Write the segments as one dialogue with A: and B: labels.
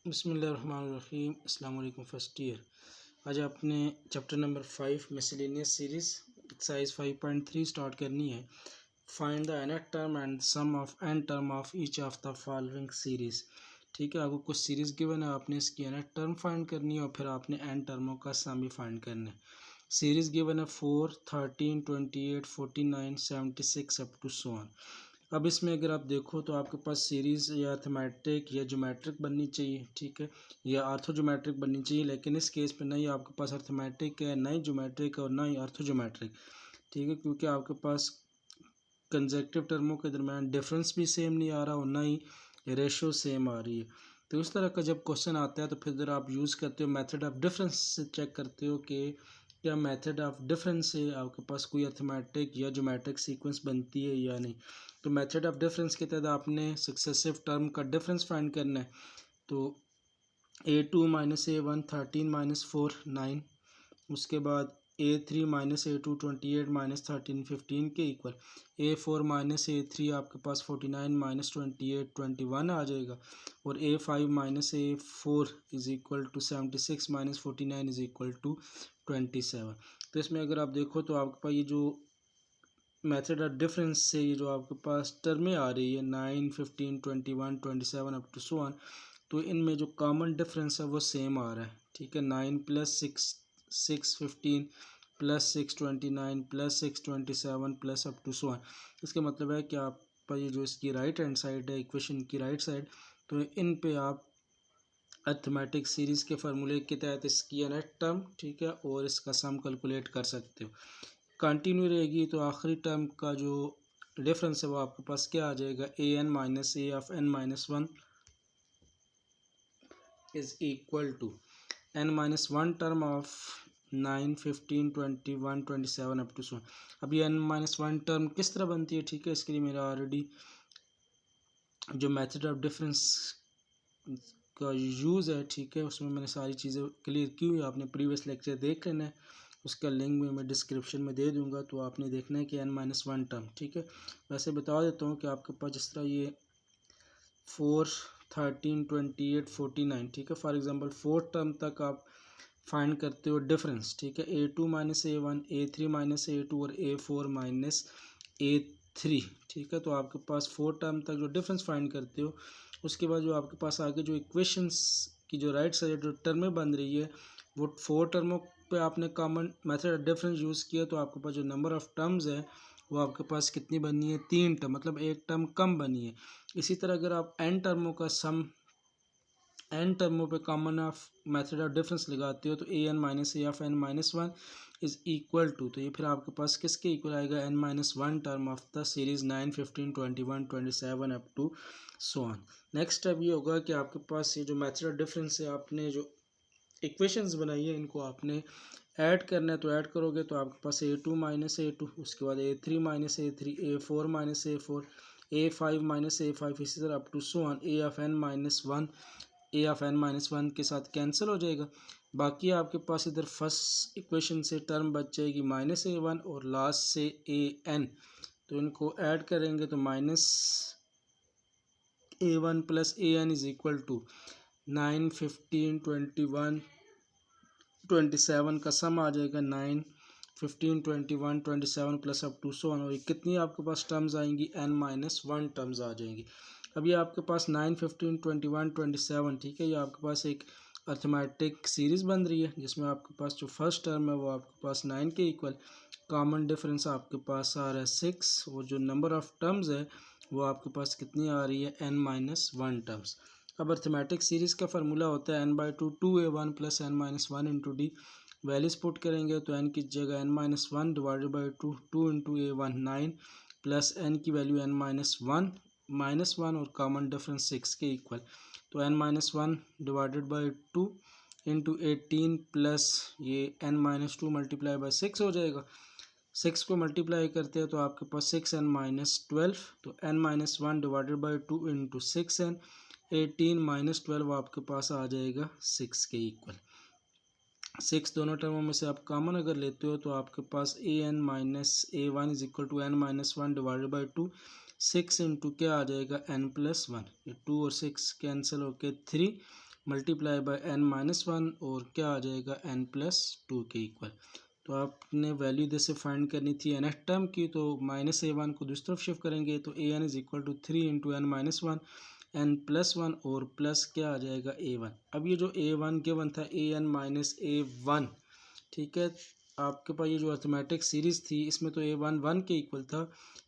A: बिस्मिल्लाहिर्रहमानिर्रहीम। अस्सलाम वालेकुम फर्स्ट ईयर। आज आपने chapter number 5 miscellaneous series exercise 5.3 start करनी है। Find the nth term and sum of n term of each of the following series. ठीक है, आपको कुछ सीरीज़ गिवन है, आपने इसकी nth टर्म फाइंड करनी है और फिर आपने n टर्मों का सम भी फाइंड करना है। सीरीज़ गिवन है 4, 13, 28, 49, 76 अप टू सो ऑन। अब इसमें अगर आप देखो तो आपके पास सीरीज़ या अर्थमेटिक या ज्योमेट्रिक बननी चाहिए, ठीक है, या आर्थोज्योमेट्रिक बननी चाहिए। लेकिन इस केस पे ना ही आपके पास अर्थमेटिक है, ना ही ज्योमेट्रिक और ना ही आर्थोज्योमेट्रिक, ठीक है, क्योंकि आपके पास कंसेक्टिव टर्मों के दरम्यान डिफरेंस भी सेम नहीं आ रहा और ना ही रेशो सेम आ रही है। तो इस तरह का जब क्वेश्चन आता है तो फिर आप यूज़ करते हो मेथड ऑफ डिफरेंस से चेक करते हो कि क्या मेथड ऑफ डिफरेंस से आपके पास कोई अर्थमेटिक या ज्योमेट्रिक सीक्वेंस बनती है या नहीं। तो मेथड ऑफ डिफरेंस के तहत आपने सक्सेसिव टर्म का डिफरेंस फाइंड करना है। तो A2 माइनस A1 13 माइनस 4 9, उसके बाद A3 माइनस A2 28 माइनस 13 15 के इक्वल। A4 माइनस A3 आपके पास 49 माइनस 28 21 आ जाएगा। और A5 minus A4 is equal to 76 minus 49 is equal to 27। तो इसमें अगर आप देखो तो आपके पास ये जो मेथड ऑफ डिफरेंस से ये जो आपके पास टर्में आ रही है 9 15 21 27 अप टू सो ऑन, तो इनमें जो कॉमन डिफरेंस है वो सेम आ रहा है। ठीक है, 9 plus 6 15 plus 6 29 plus 6 27 plus up to so on. इसका मतलब है कि आप पर ये जो इसकी राइट हैंड साइड है इक्वेशन की राइट साइड, तो इन पे आप अर्थमेटिक सीरीज़ के फार्मूले के तहत इसकी nth टर्म, ठीक है, और इसका सम कैलकुलेट कर सकते हो। कंटिन्यू रहेगी तो आखिरी टर्म का जो डिफरेंस है वो आपके पास क्या आ जाएगा, an minus a of n minus 1 is equal to n minus 1 term of 9 15 21 27 up to 1। अब ये n माइनस 1 टर्म किस तरह बनती है, ठीक है, इसके लिए मेरा ऑलरेडी जो मेथड ऑफ डिफरेंस का यूज़ है, ठीक है, उसमें मैंने सारी चीज़ें क्लियर की हुई। आपने प्रीवियस लेक्चर देख लेना है, उसका लिंक भी मैं डिस्क्रिप्शन में दे दूंगा। तो आपने देखना है कि n माइनस 1 टर्म, ठीक है। वैसे बता देता हूँ कि आपके पास जिस तरह ये 4 13 28 49, ठीक है, फॉर एग्जांपल 4 टर्म तक आप फाइंड करते हो डिफरेंस, ठीक है, A2 minus A1 A3 minus A2 और A4 माइनस A3, ठीक है। तो आपके पास 4 टर्म तक जो डिफरेंस फाइंड करते हो, उसके बाद जो आपके पास आगे जो इक्वेशंस की जो राइट साइड जो टर्में बन रही है वो 4 टर्मों पे आपने common method of difference use किया, तो आपके पास जो नंबर ऑफ़ टर्म्स है वो आपके पास कितनी बनी है, 3 टर्म, मतलब एक टर्म कम बनी है। इसी तरह अगर आप n टर्मों का सम n टर्मों पे common of method of difference लगाते हो तो an minus a of n minus 1 is equal to, तो ये फिर आपके पास किसके इक्वल आएगा, n minus 1 term of the series 9 15 21 27 up to so on. Next step ये होगा कि आपके पास ये जो मेथड ऑफ डिफरेंस है, आपने जो इक्वेशंस बनाई है इनको आपने ऐड करना है। तो ऐड करोगे तो आपके पास A2 माइनस A2, उसके बाद A3 minus A3 A4 minus A4 A5 minus A5 इसी तरह up to so on. A of n minus 1 A of n minus 1 के साथ कैंसिल हो जाएगा। बाकी आपके पास इधर फर्स्ट इक्वेशन से टर्म बच जाएगी माइनस A1 और लास्ट से AN, तो इनको ऐड करेंगे तो minus A1 plus AN is equal to 9 15 21 27 का सम आ जाएगा 9 15 21 27 plus up to so on. और कितनी आपके पास टर्म्स आएंगी, n माइनस 1 टर्म्स आ जाएंगी। अब ये आपके पास 9 15 21 27, ठीक है, ये आपके पास एक अर्थमेटिक सीरीज़ बन रही है जिसमें आपके पास जो फर्स्ट टर्म है वो आपके पास 9 के इक्वल, कॉमन डिफरेंस आपके पास आ रहा है 6, और जो नंबर ऑफ़ टर्म्स है वो आपके पास कितनी आ रही है, n माइनस 1 टर्म्स। अब अर्थमेटिक सीरीज़ का फार्मूला होता है n/2 2a1 plus n minus 1 into D. Values put करेंगे तो n की जगह n minus 1 divided by 2 into A1 9 plus n की वैल्यू n माइनस 1 और कॉमन डिफरेंस 6 के इक्वल। तो n minus 1 divided by 2 into 18 plus ये n माइनस 2 मल्टीप्लाई बाई 6 हो जाएगा। 6 को मल्टीप्लाई करते हैं तो आपके पास 6n माइनस 12, तो n minus 1 divided by 2 into 6n 18 minus 12 आपके पास आ जाएगा 6 के इक्वल। 6 दोनों टर्मों में से आप कॉमन अगर लेते हो तो आपके पास an minus A1 is equal to n minus 1 divided by 2 6 into क्या आ जाएगा n प्लस 1, ये 2 और 6 कैंसिल होके 3 multiply bye n minus one और क्या आ जाएगा n प्लस टू के इक्वल। तो आपने वैल्यू इधर से फाइंड करनी थी nth टर्म की, तो माइनस ए वन को दूसरी तरफ शिफ्ट करेंगे तो a n is equal to 3 into n minus one n plus one और प्लस क्या आ जाएगा ए वन। अब ये जो ए वन गिवन था A N minus a one, ठीक है, आपके पास ये जो अर्थमेटिक सीरीज़ थी इसमें तो ए वन वन के इक्वल था,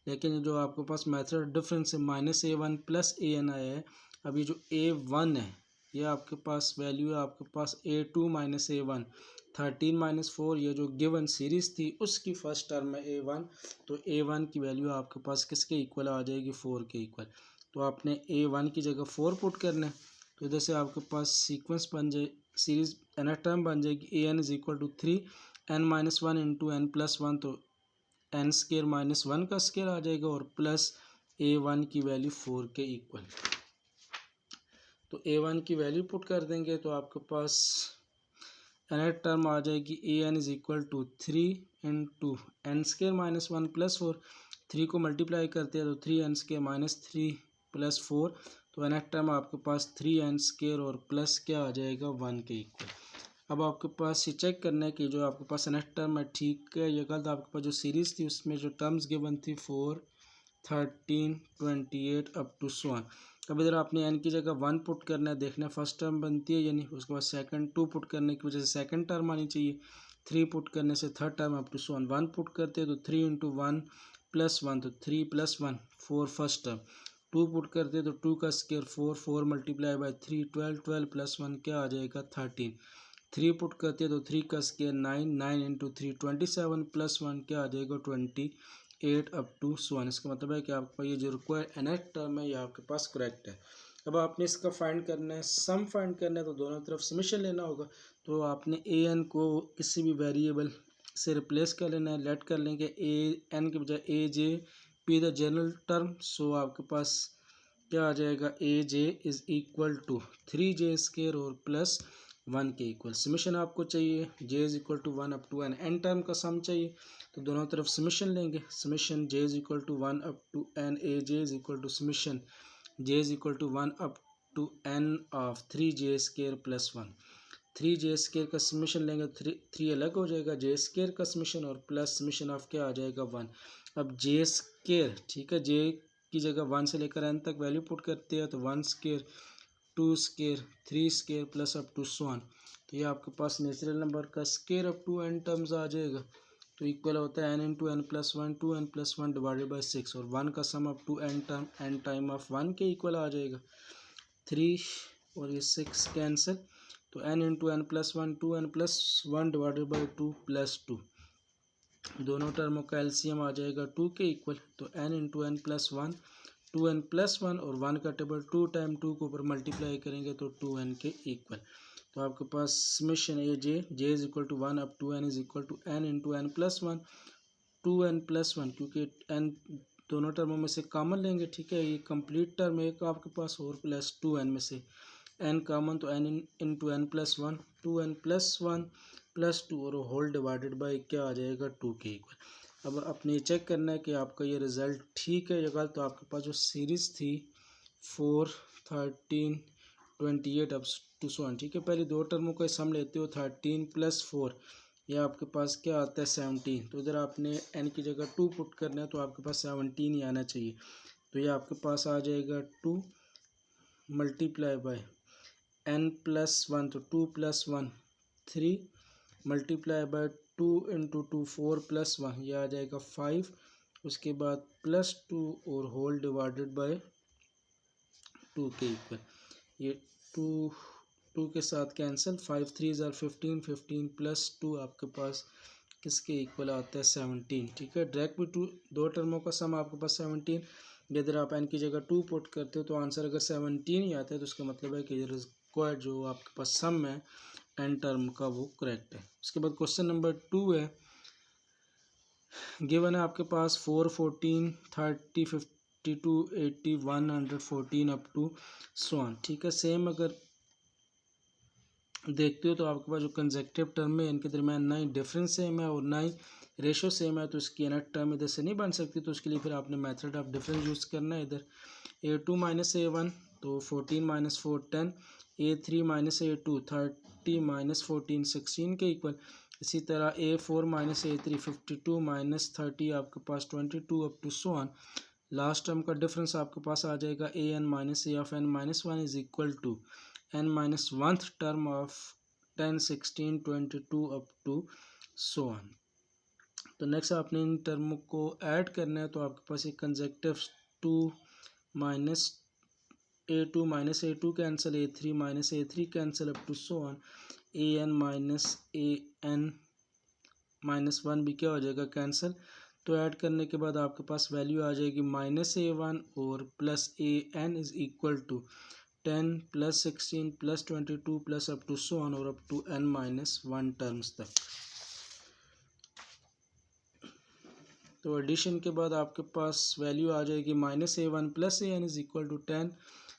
A: लेकिन जो आपके पास मेथड डिफरेंस है minus a one plus A N आया है। अब ये जो ए वन है ये आपके पास वैल्यू है आपके पास a two minus a one 13 minus four, ये जो गिवन सीरीज़ थी उसकी फर्स्ट टर्म है ए वन, तो ए वन की वैल्यू आपके पास किसके इक्वल आ जाएगी 4 के इक्वल। तो आपने ए वन की जगह 4 पुट करना है, तो इधर से आपके पास सीक्वेंस बन जाए सीरीज एन टर्म बन जाएगी a n is equal to 3 n minus one into n plus one, तो एन स्केयर माइनस वन का स्केयर आ जाएगा और प्लस ए वन की वैल्यू 4 के इक्वल। तो ए वन की वैल्यू पुट कर देंगे तो आपके पास एन टर्म आ जाएगी a n is equal to 3 into n square minus one plus four, 3 को मल्टीप्लाई करते हैं तो 3 एन स्केयर माइनस 3 प्लस 4, तो एन टर्म आपके पास 3 एन स्केयर और प्लस क्या आ जाएगा 1 के इक्वल। अब आपके पास ये चेक करना है कि जो आपके पास एन टर्म है ठीक है या गलत। आपके पास जो सीरीज़ थी उसमें जो टर्म्स गिवन थी 4 13 28 अप टू 1। अब इधर आपने एन की जगह 1 पुट करना है, देखना फर्स्ट टर्म बनती है यानी, उसके बाद सेकंड 2 पुट करने की वजह से सेकंड टर्म आनी चाहिए, 3 पुट करने से third term up to 1। 1 put करते हैं तो 3 इंटू वन प्लस वन, तो 3 plus one 4 first term. 2 put करते हैं तो 2 का square 4, 4 multiply by 3 12, 12 plus one क्या आ जाएगा 13। 3 पुट करते हैं तो 3 का स्केयर 9, 9 इंटू 3 27 प्लस वन क्या आ जाएगा 28 अप टू 1। इसका मतलब है कि आपका ये जो रिक्वायर्ड एनथ टर्म है ये आपके पास करेक्ट है। अब आपने इसका फाइंड करना है, सम फाइंड करना है, तो दोनों तरफ समेशन लेना होगा। तो आपने ए एन को किसी भी वेरिएबल से रिप्लेस कर लेना है, लेट कर लेंगे ए एन के बजाय a j p the general term. So आपके पास क्या आ जाएगा a j is equal to 3 j square और प्लस 1 के इक्वल। समेशन आपको चाहिए j is equal to 1 up to n n term का सम चाहिए, तो दोनों तरफ समेशन लेंगे। Summation j is equal to 1 up to n a j is equal to summation j is equal to 1 up to n of 3 j square plus 1। 3 j square का summation लेंगे, 3 अलग हो जाएगा, जे स्केयर का समेशन और plus summation of क्या आ जाएगा 1। अब जे स्केयर ठीक है, जे की जगह 1 से लेकर एन तक वैल्यू पुट करते हैं तो 1 square 2 square 3 square plus up to 1। तो ये आपके पास नेचुरल नंबर का square up to n terms आ जाएगा, तो इक्वल होता है n into n plus one 2 n plus one divided by 6, और 1 का sum up to n term n time of 1 के इक्वल आ जाएगा। 3 और ये 6 कैंसिल, तो n into n plus one 2 n plus one divided by 2 plus 2, दोनों टर्मों का एलसीएम आ जाएगा 2 के इक्वल। तो n into n plus one 2 n plus one और 1 का टेबल 2 टाइम 2 को ऊपर मल्टीप्लाई करेंगे तो 2 एन के इक्वल। तो आपके पास summation a j is equal to 1 up to n is equal to n into n plus one 2 n plus one, क्योंकि एन दोनों टर्मों में से कॉमन लेंगे, ठीक है, ये कंप्लीट टर्म एक आपके पास और प्लस 2 एन में से एन कॉमन, तो n into n plus one 2 n plus one plus 2 और होल डिवाइडेड बाई क्या आ जाएगा 2 के इक्वल। अब अपने चेक करना है कि आपका ये रिज़ल्ट ठीक है या गलत। तो आपके पास जो सीरीज़ थी 4 13 28 अप टू 1, ठीक है, पहले दो टर्मों का सम लेते हो 13 प्लस 4, ये आपके पास क्या आता है 17। तो इधर आपने एन की जगह 2 पुट करना है तो आपके पास 17 ही आना चाहिए। तो ये आपके पास आ जाएगा 2 multiply by n plus one, तो 2 plus one 3 multiply by 2 into 2 4 plus one, यह आ जाएगा 5, उसके बाद प्लस 2 और होल डिवाइडेड बाय 2 के इक्वल। ये 2 के साथ कैंसिल, 5 3 ज़ार 15 15 प्लस 2 आपके पास किसके इक्वल आता है 17, ठीक है। डायरेक्ट भी दो टर्मों का सम आपके पास 17, इधर आप एन की जगह 2 पुट करते हो तो आंसर अगर 17 ही आता है तो उसका मतलब है कि रिक्वायर्ड जो आपके पास सम है एन टर्म का वो करेक्ट है। उसके बाद क्वेश्चन नंबर 2 है, गिवन है आपके पास 4 14 30 52 80 114 अप टू 1, ठीक है। सेम अगर देखते हो तो आपके पास जो कंसेक्टिव टर्म है इनके दरमियान ना ही डिफरेंस सेम है और ना ही रेशो सेम है, तो इसकी एनथ टर्म इधर से नहीं बन सकती। तो उसके लिए फिर आपने मेथड ऑफ डिफरेंस यूज़ करना है। इधर a2 माइनस a1, तो 14 minus 4 10, A3 minus A2 30 minus 14 16 के इक्वल। इसी तरह A4 माइनस A3 52 माइनस 30 आपके पास 22 up to so on. Last term का डिफरेंस आपके पास आ जाएगा an minus a of n minus one is equal to n minus oneth term of 10 16 22 up to so on. तो नेक्स्ट आपने इन टर्मों को ऐड करना है, तो आपके पास एक कंजेक्टिव 2 minus A2 minus A2 cancel, A3 minus A3 cancel up to so on. an minus an minus one भी क्या हो जाएगा कैंसिल। तो ऐड करने के बाद आपके पास वैल्यू आ जाएगी माइनस A1 और plus an is equal to 10 plus 16 plus 22 plus up to so on और up to n minus one terms तक। तो एडिशन के बाद आपके पास वैल्यू आ जाएगी minus A1 plus an is equal to 10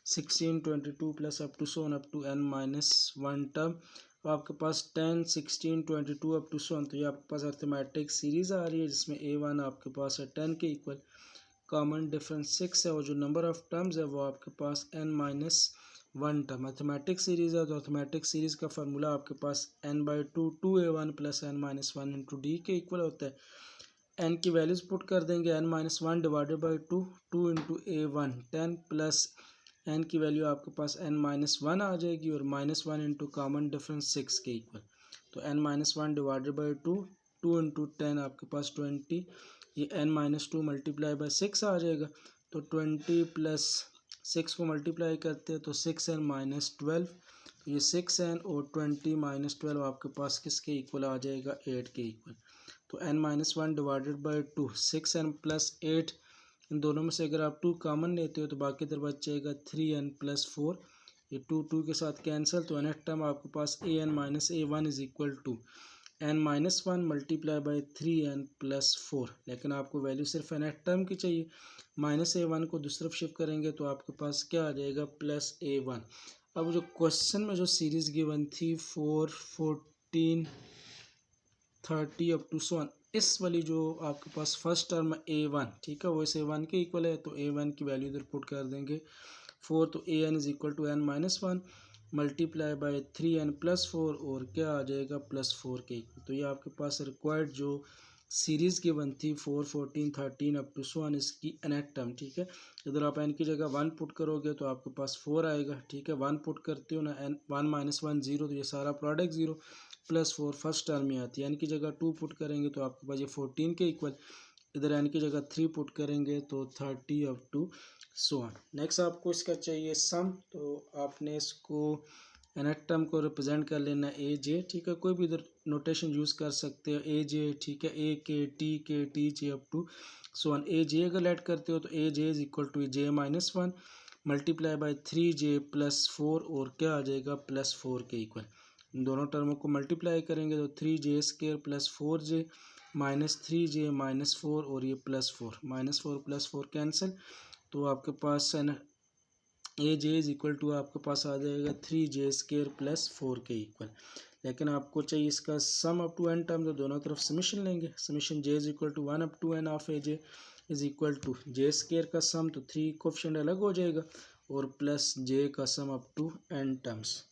A: 16 22 plus up to so on up to n minus one term. तो आपके पास 10 16 22 अप टू सो ऑन। तो ये आपके पास अर्थमेटिक सीरीज आ रही है जिसमें A1 आपके पास है 10 के इक्वल, कॉमन डिफरेंस 6 है और जो नंबर ऑफ टर्म्स है वो आपके पास n minus one term. Arithmetic series है तो अर्थमेटिक सीरीज का फार्मूला आपके पास n/2 2A1 plus n minus one into D के इक्वल होता है। n की वैल्यूज पुट कर देंगे, n minus one divided by two, 2 into A1 10 plus n की वैल्यू आपके पास n माइनस वन आ जाएगी और minus one into common difference 6 के इक्वल। तो n minus one divided by two, 2 into 10 आपके पास 20, ये n minus two multiply by 6 आ जाएगा। तो 20 प्लस 6 को मल्टीप्लाई करते हैं तो 6n माइनस 12, तो ये 6n और 20 माइनस 12 आपके पास किसके इक्वल आ जाएगा 8 के इक्वल। तो n minus one divided by two, 6n plus 8, इन दोनों में से अगर आप 2 कॉमन लेते हो तो बाकी तरफ बचेगा 3n प्लस 4, ये 2 के साथ कैंसिल। तो नेक्स्ट टर्म आपके पास an minus A1 is equal to n minus one multiply by 3n plus 4, लेकिन आपको वैल्यू सिर्फ नेक्स्ट टर्म की चाहिए। माइनस A1 को दूसरी तरफ शिफ्ट करेंगे तो आपके पास क्या आ जाएगा प्लस A1। अब जो क्वेश्चन में जो सीरीज गिवन थी 4 14 30 अप टू सो ऑन, इस वाली जो आपके पास फर्स्ट टर्म A1, ठीक है, वो इस A1 के इक्वल है, तो A1 की वैल्यू इधर पुट कर देंगे 4, तो an is equal to n minus one multiply by 3n plus 4 और क्या आ जाएगा प्लस 4 के इक्वल। तो ये आपके पास रिक्वायर्ड जो सीरीज़ की बनती 4 14 13 अप टू सो ऑन, इसकी नेक्स्ट टर्म, ठीक है। इधर आप n की जगह 1 पुट करोगे तो आपके पास 4 आएगा, ठीक है। 1 पुट करते हो ना, n 1 माइनस वन 0, तो ये सारा प्रोडक्ट 0 प्लस 4 फर्स्ट टर्म में आती है। n की जगह 2 पुट करेंगे तो आपके पास ये 14 के इक्वल, इधर n की जगह 3 पुट करेंगे तो 30 up to so on. Next आपको इसका चाहिए सम, तो आपने इसको nth टर्म को रिप्रेजेंट कर लेना ए जे, ठीक है। कोई भी इधर नोटेशन यूज़ कर सकते हो, ए जे, ठीक है, a k t j up to so on. A j अगर ऐड करते हो तो a j is equal to j minus one multiply by 3j plus 4 और क्या आ जाएगा प्लस 4 के इक्वल। इन दोनों टर्मों को मल्टीप्लाई करेंगे तो 3j square plus 4j minus 3j minus 4 और ये प्लस 4, माइनस 4 प्लस 4 कैंसिल। तो आपके पास है ना ए जे इज इक्वल टू आपके पास आ जाएगा 3j स्क्वायर प्लस 4 के इक्वल। लेकिन आपको चाहिए इसका sum up to n term, तो दोनों तरफ समीशन लेंगे। Summation j is equal to 1 up to n of a j is equal to j square का सम, तो 3 कोफिशिएंट अलग हो जाएगा, और प्लस j का sum up to n terms.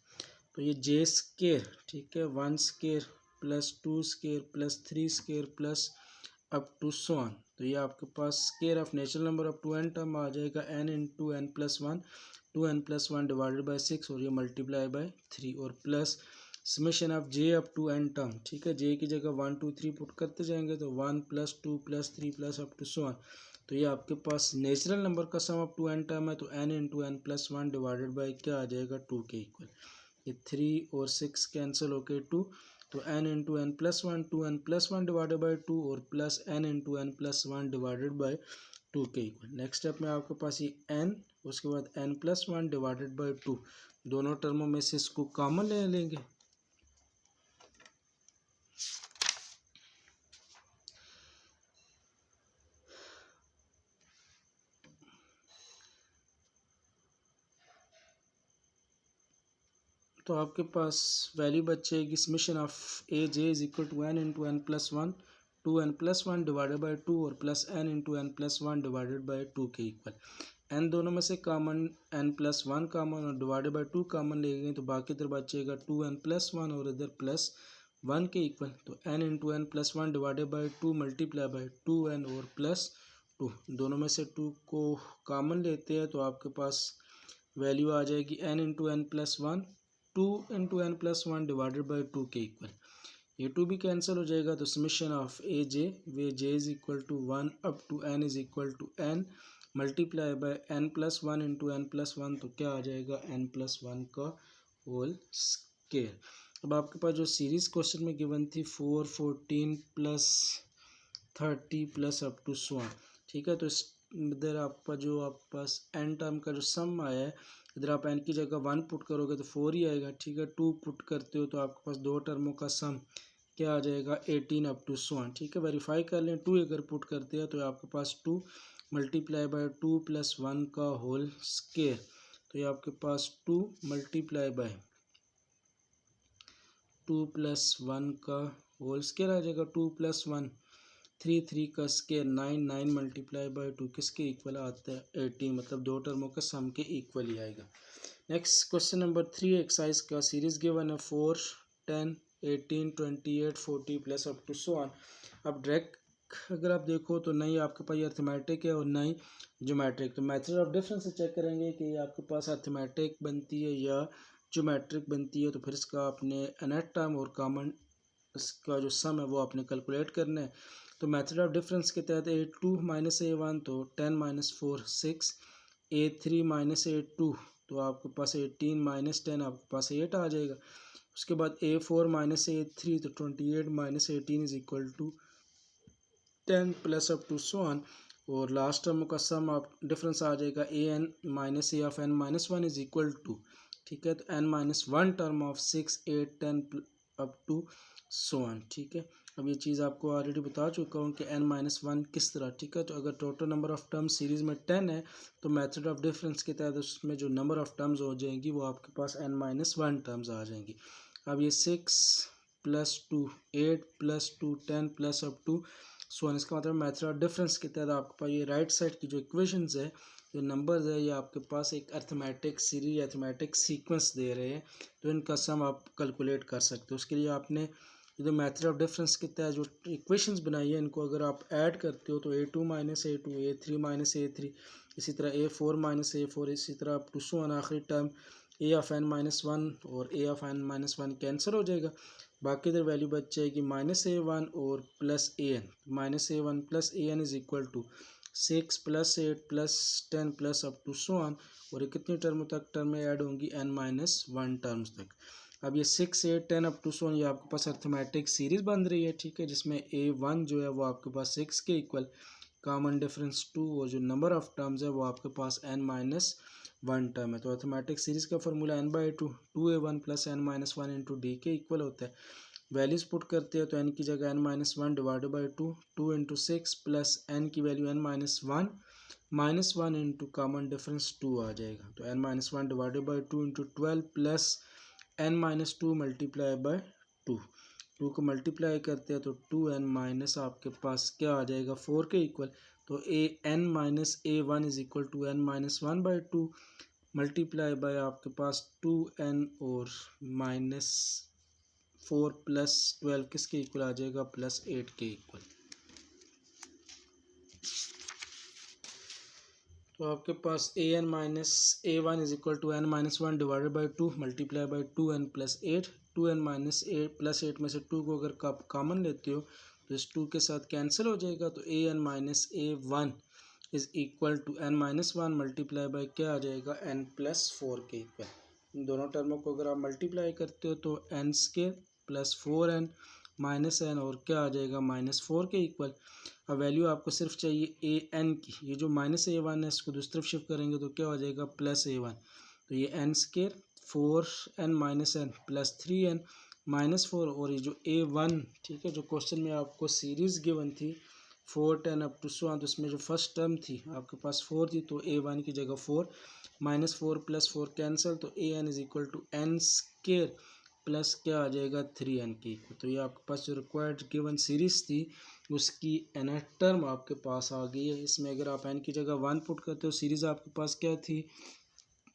A: तो ये j स्क्वायर, ठीक है, 1 square plus 2 square plus 3 square plus up to so on. तो ये आपके पास square of natural number up to n term आ जाएगा n into n plus one, 2n plus one divided by 6 और ये मल्टीप्लाई बाई 3 और plus summation of j up to n term, ठीक है। j की जगह 1 2 3 पुट करते जाएंगे तो 1 plus 2 plus 3 plus up to so on. तो ये आपके पास नेचुरल नंबर का sum up to n term है, तो n into n plus one divided by क्या आ जाएगा 2 के इक्वल। ये 3 और 6 कैंसिल होके 2, तो n into n plus one, 2n plus one divided by 2 और plus n into n plus one divided by 2 के इक्वल। नेक्स्ट स्टेप में आपके पास ये n, उसके बाद n plus one divided by 2, दोनों टर्मों में से इसको कॉमन ले लेंगे। तो आपके पास वैल्यू बचेगी summation of a j is equal to n into n plus one, 2n plus one divided by 2 और plus n into n plus one divided by 2 के इक्वल। एन दोनों में से कॉमन n+1 कॉमन और divided by 2 common ले गए तो बाकी इधर बचेगा 2n+1 और इधर +1 के इक्वल। तो n into n+1 divided by 2 multiply by 2n और +2, दोनों में से 2 को कॉमन लेते हैं तो आपके पास वैल्यू आ जाएगी n into n+1, 2 into n+1 divided by 2 के इक्वल। ये 2 भी कैंसिल हो जाएगा तो summation of a j where j is equal to 1 up to n is equal to n multiply by n+1 into n+1, तो क्या आ जाएगा n+1 का होल स्केयर। अब आपके पास जो सीरीज क्वेश्चन में गिवन थी 4, 14 प्लस 30 प्लस अप टू 1, ठीक है। तो इधर आपका जो आपके पास n टर्म का जो सम आया है, इधर आप n की जगह 1 पुट करोगे तो 4 ही आएगा, ठीक है। 2 पुट करते हो तो आपके पास दो टर्मों का सम क्या आ जाएगा 18 अप टू 1, ठीक है। वेरीफाई कर लें, 2 अगर पुट करते हैं तो आपके पास 2 मल्टीप्लाई बाय 2 प्लस 1 का होल स्केयर, तो ये आपके पास 2 मल्टीप्लाई बाय 2 प्लस 1 का होल स्केयर आ जाएगा। 2 प्लस 1 3, 3 का स्केयर 9, 9 मल्टीप्लाई बाय 2 किसके इक्वल आता है 18, मतलब दो टर्मों का सम के इक्वल ही आएगा। नेक्स्ट क्वेश्चन नंबर 3 एक्सरसाइज का सीरीज गिवन है 4, 10, 18, 28, 40 प्लस अप टू 1। अब डायरेक्ट अगर आप देखो तो नहीं आपके पास अर्थमेटिक है और नहीं ज्योमेट्रिक, तो मेथड ऑफ डिफरेंस से चेक करेंगे कि आपके पास अर्थमेटिक बनती है या ज्योमेट्रिक बनती है। तो फिर इसका आपने नेट टर्म और कॉमन इसका जो सम है वो आपने कैलकुलेट करना है। तो मेथड ऑफ डिफरेंस के तहत A2 माइनस A1 तो 10 माइनस 4 6, A3 माइनस A2 तो आपके पास 18 माइनस 10 आपके पास 8 आ जाएगा। उसके बाद A4 माइनस A3 तो 28 minus 18 is equal to 10 plus up to 1, और लास्ट टर्म का सम आप डिफरेंस आ जाएगा an minus a of n minus 1 is equal to, ठीक है। तो n minus 1 term of 6, 8, 10 up to 1, ठीक है। अब ये चीज़ आपको ऑलरेडी बता चुका हूँ कि n माइनस 1 किस तरह, ठीक है। तो अगर total number of terms series में 10 है तो मेथड ऑफ डिफरेंस के तहत उसमें जो नंबर ऑफ टर्म्स हो जाएंगी वो आपके पास n माइनस 1 टर्म्स आ जाएंगी। अब ये 6 plus 2 8 plus 2 10 plus up to 1, इसका मतलब मेथड ऑफ डिफरेंस के तहत आपके पास ये राइट साइड की जो इक्वेशंस है, जो नंबर्स है, ये आपके पास एक अर्थमेटिक सीरीज अर्थमेटिक सीक्वेंस दे रहे हैं, तो इनका सम आप कैलकुलेट कर सकते हो। उसके लिए आपने जो मेथड ऑफ डिफरेंस के तहत जो इक्वेशंस बनाई है इनको अगर आप ऐड करते हो तो A2 minus A2, A3 minus A3, इसी तरह A4 माइनस A4, इसी तरह अप टू 1 आखिरी term A of n minus 1 और A of n minus 1 cancel हो जाएगा। बाकी इधर वैल्यू बच जाएगी माइनस A1 और plus AN, minus A1 plus AN is equal to 6 plus 8 plus 10 plus up to 1, और ये कितनी टर्म तक टर्म में ऐड होंगी n माइनस 1 टर्म्स तक। अब ये 6, 8, 10 अप टू 1 ये आपके पास अर्थमेटिक सीरीज बन रही है, ठीक है, जिसमें A1 जो है वो आपके पास 6 के इक्वल, कॉमन डिफरेंस 2, और जो नंबर ऑफ टर्म्स है वो आपके पास n माइनस 1 टर्म है। तो अर्थमेटिक सीरीज का formula n/2 2A1 plus n minus 1 into D के इक्वल होता है। वैल्यूज पुट करते हैं तो n की जगह n minus 1 divided by 2, 2 into 6 plus n की value n minus 1 into common difference 2 आ जाएगा। तो n minus 1 divided by 2 into 12 plus n minus 2 multiply by 2 को मल्टीप्लाई करते हैं तो 2n माइनस आपके पास क्या आ जाएगा 4 के इक्वल। तो n minus A1 is equal to n minus 1 by 2 multiply by आपके पास 2n और माइनस 4 प्लस 12 किसके इक्वल आ जाएगा प्लस 8 के इक्वल। तो आपके पास an minus A1 is equal to n minus 1 divided by 2 multiply by 2n plus 8, 2n minus 8 plus 8 में से 2 को अगर आप कॉमन लेते हो तो इस 2 के साथ कैंसिल हो जाएगा। तो an minus A1 is equal to n minus 1 multiply by क्या आ जाएगा n प्लस 4 के इक्वल। इन दोनों टर्मों को अगर आप मल्टीप्लाई करते हो तो n square plus 4n minus n और क्या आ जाएगा माइनस 4 के इक्वल। अब वैल्यू आपको सिर्फ चाहिए an की, ये जो माइनस A1 है इसको दूसरी तरफ शिफ्ट करेंगे तो क्या हो जाएगा प्लस A1। तो ये n square 4n minus n plus 3n minus 4, और ये जो A1, ठीक है, जो क्वेश्चन में आपको सीरीज गिवन थी 4, 10 अप टू 1, तो इसमें जो फर्स्ट टर्म थी आपके पास 4 थी, तो A1 की जगह 4 माइनस 4 प्लस 4 कैंसिल, तो an is equal to n square plus क्या आ जाएगा 3n के इक्वल। तो ये आपके पास जो रिक्वायर्ड गिवन सीरीज थी उसकी nth टर्म आपके पास आ गई है। इसमें अगर आप n की जगह 1 पुट करते हो, सीरीज आपके पास क्या थी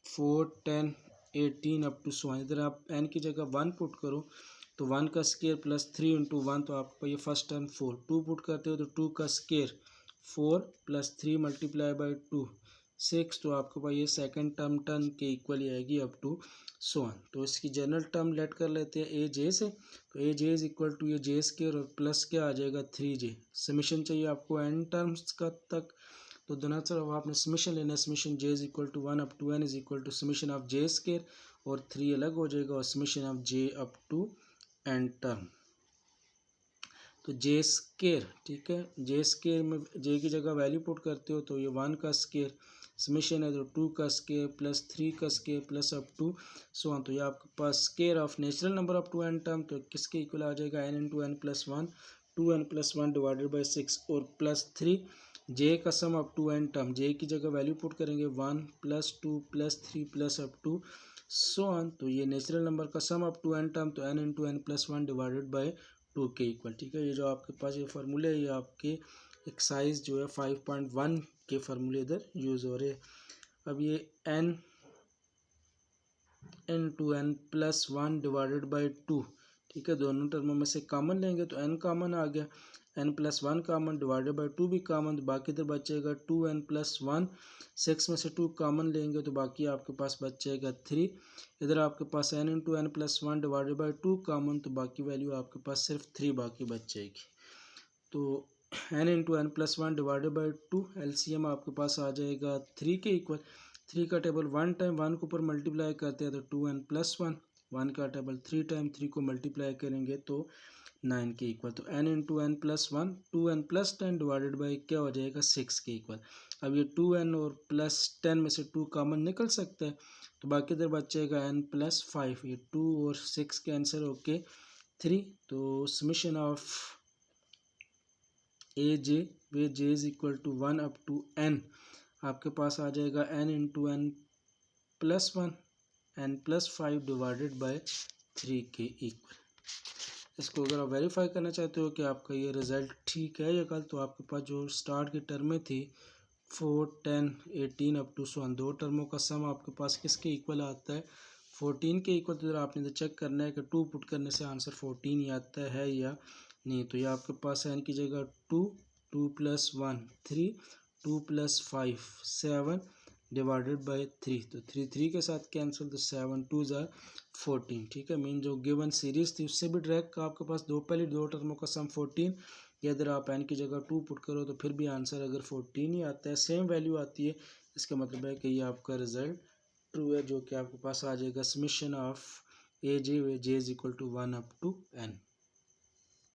A: 4 10 18 अप टू 1। इधर आप n की जगह 1 पुट करो तो 1 का स्केयर प्लस 3 इंटू 1, तो आपको ये फर्स्ट टर्म 4। 2 पुट करते हो तो 2 का स्केयर 4 प्लस 3 मल्टीप्लाई बाई 2 6, तो आपके पास ये सेकंड टर्म के इक्वल ही आएगी अप टू 1। तो इसकी जनरल टर्म लेट कर लेते हैं ए जे से। तो a j is equal to ये जे स्केयर और प्लस क्या आ जाएगा 3j। समीशन चाहिए आपको n टर्म्स का तक, तो दोनों तरफ आपने समीशन लेना है। Summation j is equal to 1 up to n is equal to summation of j square और 3 अलग हो जाएगा और summation of j up to n term. तो जे स्केयर, ठीक है, जे स्केयर में जे की जगह वैल्यू पुट करते हो तो ये 1 का स्केयर समीशन है तो 2 का स्केयर प्लस 3 का स्केयर प्लस अप टू 1। तो ये आपके पास square of natural number up to n term, तो किसके इक्वल आ जाएगा n into n plus 1, 2n plus 1 divided by 6 और प्लस 3 जे का sum up to n term. J की जगह वैल्यू पुट करेंगे 1 plus 2 plus 3 plus up to 1। तो ये नेचुरल नंबर का sum up to n term, तो n into n plus 1 divided by 2 के इक्वल, ठीक है। ये जो आपके पास ये फार्मूले है ये आपके एक्सरसाइज जो है 5.1 के फार्मूले इधर यूज़ हो रहे हैं। अब ये n into n plus 1 divided by 2, ठीक है, दोनों टर्मों में से कॉमन लेंगे तो n कॉमन आ गया, n plus 1 common divided by 2 भी कॉमन, तो बाकी इधर बचेगा 2n प्लस 1। 6 में से 2 कॉमन लेंगे तो बाकी आपके पास बचेगा 3। इधर आपके पास n into n plus 1 divided by 2 common, तो बाकी वैल्यू आपके पास सिर्फ 3 बाकी बच जाएगी। तो n into n plus 1 divided by 2 LCM आपके पास आ जाएगा 3 के इक्वल। 3 का टेबल 1 टाइम 1 को ऊपर मल्टीप्लाई करते हैं तो 2n प्लस 1, 1 का टेबल 3 टाइम 3 को मल्टीप्लाई करेंगे तो 9 के इक्वल। तो n into n plus 1 2n plus 10 divided by क्या हो जाएगा 6 के इक्वल। अब ये 2n और प्लस 10 में से 2 कॉमन निकल सकता है तो बाकी इधर बचेगा n प्लस 5। ये 2 और 6 के आंसर ओके 3। तो summation of a j where j is equal to 1 up to n आपके पास आ जाएगा n into n plus 1 n plus 5 divided by 3 के इक्वल। इसको अगर आप वेरीफाई करना चाहते हो कि आपका ये रिज़ल्ट ठीक है या गलत, तो आपके पास जो स्टार्ट की टर्में थी 4 10 18 अप टू 1, दो टर्मों का सम आपके पास किसके इक्वल आता है 14 के इक्वल। तो आपने तो चेक करना है कि 2 पुट करने से आंसर 14 ही आता है या नहीं। तो ये आपके पास है n की जगह 2 2 प्लस 1 3 2 प्लस 5 7 डिवाइडेड बाई 3, तो 3 3 के साथ कैंसिल, तो 7 2 ज़ा 14, ठीक है। मीन जो गिवन सीरीज थी उससे भी डायरेक्ट आपके पास पहले दो टर्मों का सम 14, या अगर आप n की जगह 2 पुट करो तो फिर भी आंसर अगर 14 ही आता है, सेम वैल्यू आती है, इसका मतलब है कि ये आपका रिजल्ट ट्रू है, जो कि आपके पास आ जाएगा summation of a j is equal to 1 up to n।